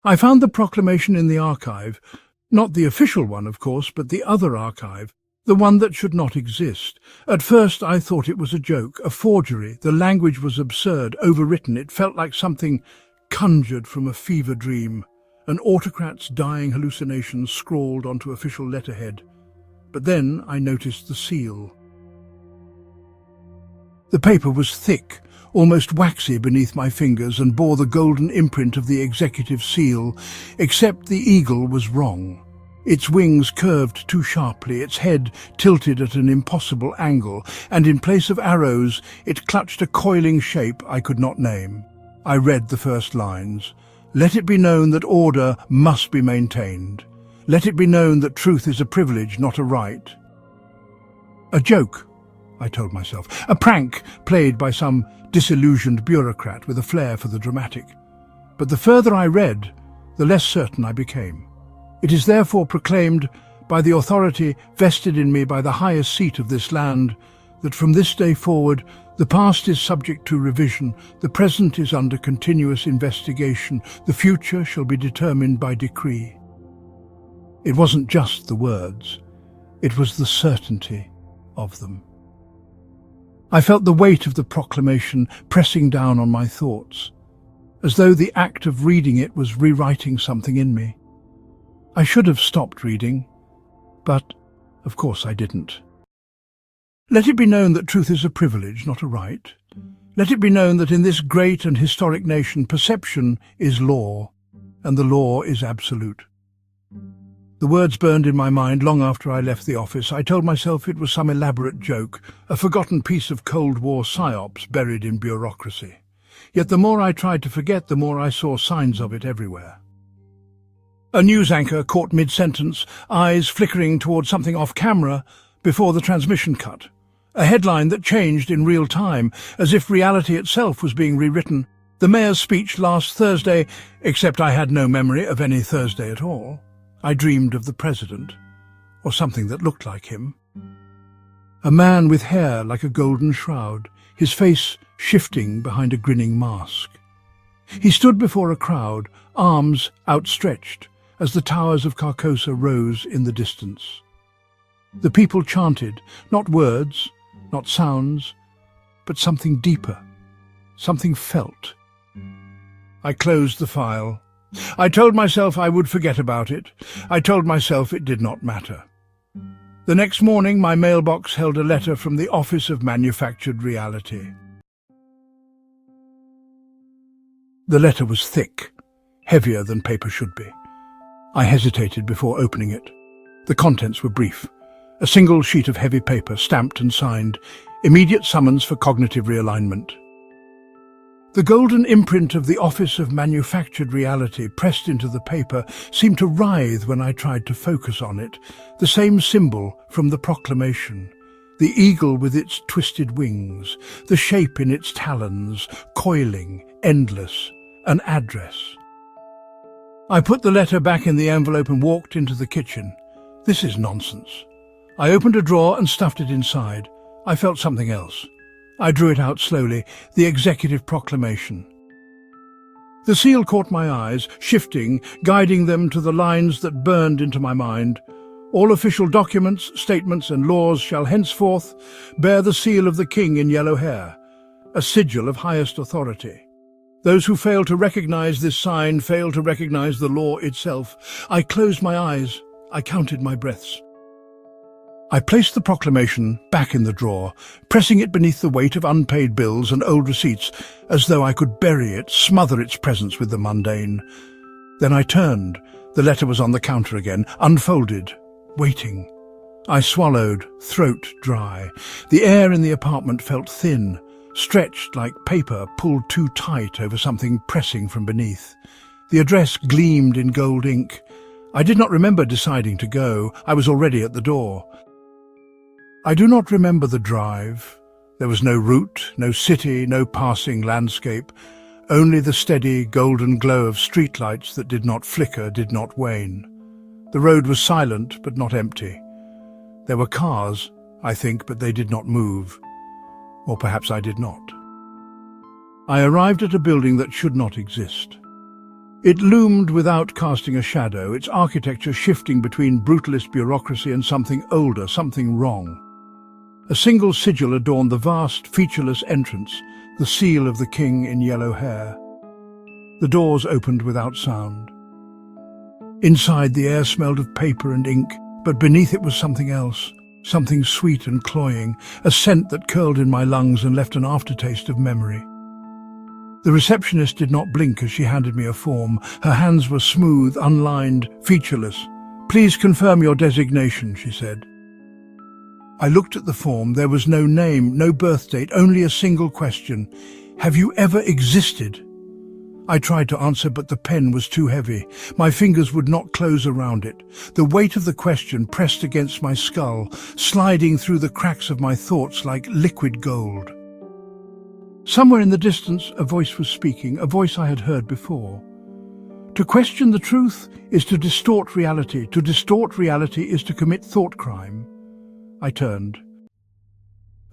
I found the proclamation in the archive, not the official one, of course, but the other archive, the one that should not exist. At first I thought it was a joke, a forgery. The language was absurd, overwritten. It felt like something conjured from a fever dream, an autocrat's dying hallucinations scrawled onto official letterhead. But then I noticed the seal. The paper was thick, almost waxy beneath my fingers, and bore the golden imprint of the executive seal, except the eagle was wrong. Its wings curved too sharply, its head tilted at an impossible angle, and in place of arrows, it clutched a coiling shape I could not name. I read the first lines. "Let it be known that order must be maintained. Let it be known that truth is a privilege, not a right." A joke, I told myself. A prank played by some disillusioned bureaucrat with a flair for the dramatic. But the further I read, the less certain I became. It is therefore proclaimed by the authority vested in me by the highest seat of this land that from this day forward the past is subject to revision, the present is under continuous investigation, the future shall be determined by decree. It wasn't just the words, it was the certainty of them. I felt the weight of the proclamation pressing down on my thoughts, as though the act of reading it was rewriting something in me. I should have stopped reading, but of course I didn't. Let it be known that truth is a privilege, not a right. Let it be known that in this great and historic nation, perception is law, and the law is absolute. The words burned in my mind long after I left the office. I told myself it was some elaborate joke, a forgotten piece of Cold War psyops buried in bureaucracy. Yet the more I tried to forget, the more I saw signs of it everywhere. A news anchor caught mid-sentence, eyes flickering towards something off-camera before the transmission cut. A headline that changed in real time, as if reality itself was being rewritten. The mayor's speech last Thursday, except I had no memory of any Thursday at all. I dreamed of the president, or something that looked like him. A man with hair like a golden shroud, his face shifting behind a grinning mask. He stood before a crowd, arms outstretched, as the towers of Carcosa rose in the distance. The people chanted, not words, not sounds, but something deeper, something felt. I closed the file. I told myself I would forget about it. I told myself it did not matter. The next morning, my mailbox held a letter from the Office of Manufactured Reality. The letter was thick, heavier than paper should be. I hesitated before opening it. The contents were brief. A single sheet of heavy paper, stamped and signed, immediate summons for cognitive realignment. The golden imprint of the Office of Manufactured Reality pressed into the paper seemed to writhe when I tried to focus on it, the same symbol from the proclamation. The eagle with its twisted wings, the shape in its talons, coiling, endless, an address. I put the letter back in the envelope and walked into the kitchen. This is nonsense. I opened a drawer and stuffed it inside. I felt something else. I drew it out slowly, the executive proclamation. The seal caught my eyes, shifting, guiding them to the lines that burned into my mind. All official documents, statements and laws shall henceforth bear the seal of the king in yellow hair, a sigil of highest authority. Those who fail to recognize this sign fail to recognize the law itself. I closed my eyes. I counted my breaths. I placed the proclamation back in the drawer, pressing it beneath the weight of unpaid bills and old receipts, as though I could bury it, smother its presence with the mundane. Then I turned. The letter was on the counter again, unfolded, waiting. I swallowed, throat dry. The air in the apartment felt thin, stretched like paper pulled too tight over something pressing from beneath. The address gleamed in gold ink. I did not remember deciding to go. I was already at the door. I do not remember the drive. There was no route, no city, no passing landscape, only the steady golden glow of streetlights that did not flicker, did not wane. The road was silent but not empty. There were cars, I think, but they did not move. Or perhaps I did not. I arrived at a building that should not exist. It loomed without casting a shadow, its architecture shifting between brutalist bureaucracy and something older, something wrong. A single sigil adorned the vast, featureless entrance, the seal of the king in yellow hair. The doors opened without sound. Inside, the air smelled of paper and ink, but beneath it was something else, something sweet and cloying, a scent that curled in my lungs and left an aftertaste of memory. The receptionist did not blink as she handed me a form. Her hands were smooth, unlined, featureless. "Please confirm your designation," she said. I looked at the form. There was no name, no birth date, only a single question. "Have you ever existed?" I tried to answer, but the pen was too heavy. My fingers would not close around it. The weight of the question pressed against my skull, sliding through the cracks of my thoughts like liquid gold. Somewhere in the distance, a voice was speaking, a voice I had heard before. To question the truth is to distort reality. To distort reality is to commit thought crime. I turned.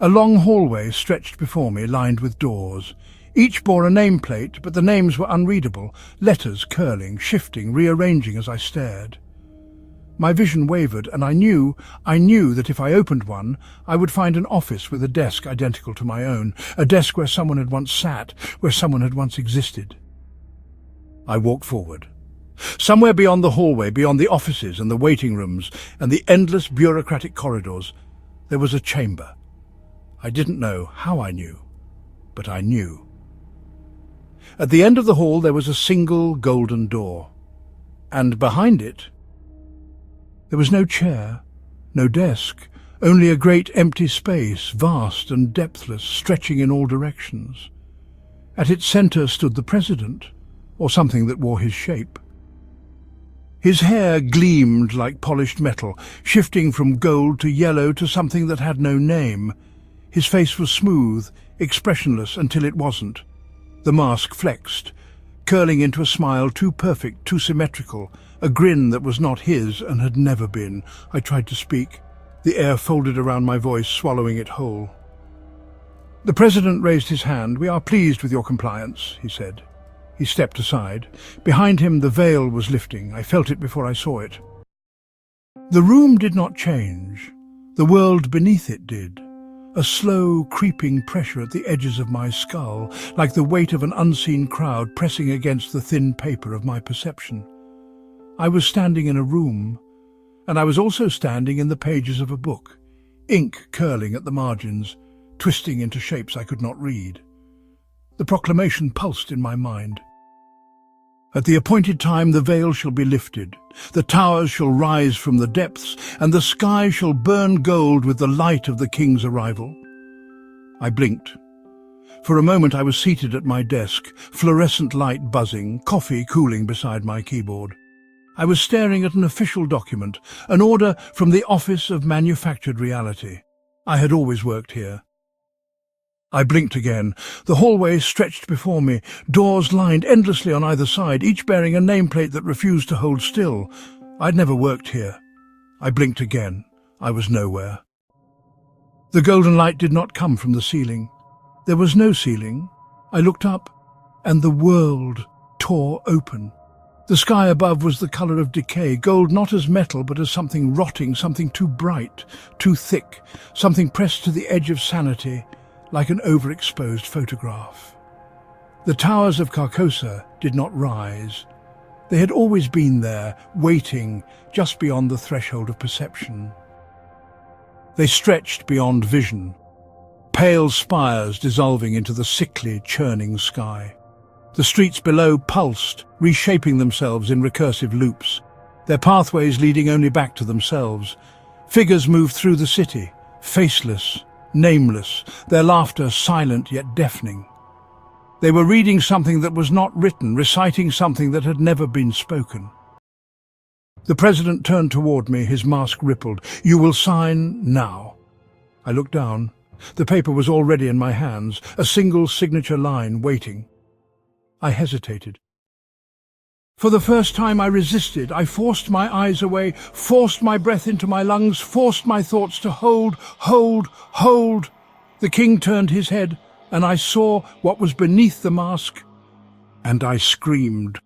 A long hallway stretched before me, lined with doors. Each bore a nameplate, but the names were unreadable, letters curling, shifting, rearranging as I stared. My vision wavered, and I knew that if I opened one, I would find an office with a desk identical to my own, a desk where someone had once sat, where someone had once existed. I walked forward. Somewhere beyond the hallway, beyond the offices and the waiting rooms and the endless bureaucratic corridors, there was a chamber. I didn't know how I knew, but I knew. At the end of the hall there was a single golden door, and behind it there was no chair, no desk, only a great empty space, vast and depthless, stretching in all directions. At its centre stood the president, or something that wore his shape. His hair gleamed like polished metal, shifting from gold to yellow to something that had no name. His face was smooth, expressionless until it wasn't. The mask flexed, curling into a smile too perfect, too symmetrical, a grin that was not his and had never been. I tried to speak. The air folded around my voice, swallowing it whole. The president raised his hand. "We are pleased with your compliance," he said. He stepped aside. Behind him the veil was lifting. I felt it before I saw it. The room did not change. The world beneath it did. A slow, creeping pressure at the edges of my skull, like the weight of an unseen crowd pressing against the thin paper of my perception. I was standing in a room, and I was also standing in the pages of a book, ink curling at the margins, twisting into shapes I could not read. The proclamation pulsed in my mind. "At the appointed time the veil shall be lifted, the towers shall rise from the depths, and the sky shall burn gold with the light of the king's arrival." I blinked. For a moment I was seated at my desk, fluorescent light buzzing, coffee cooling beside my keyboard. I was staring at an official document, an order from the Office of Manufactured Reality. I had always worked here. I blinked again. The hallway stretched before me, doors lined endlessly on either side, each bearing a nameplate that refused to hold still. I'd never worked here. I blinked again. I was nowhere. The golden light did not come from the ceiling. There was no ceiling. I looked up, and the world tore open. The sky above was the colour of decay, gold not as metal but as something rotting, something too bright, too thick, something pressed to the edge of sanity, like an overexposed photograph. The towers of Carcosa did not rise. They had always been there, waiting, just beyond the threshold of perception. They stretched beyond vision, pale spires dissolving into the sickly, churning sky. The streets below pulsed, reshaping themselves in recursive loops, their pathways leading only back to themselves. Figures moved through the city, faceless, nameless, their laughter silent yet deafening. They were reading something that was not written, reciting something that had never been spoken. The president turned toward me, his mask rippled. "You will sign now." I looked down. The paper was already in my hands, a single signature line waiting. I hesitated. For the first time I resisted. I forced my eyes away, forced my breath into my lungs, forced my thoughts to hold. The king turned his head, and I saw what was beneath the mask, and I screamed.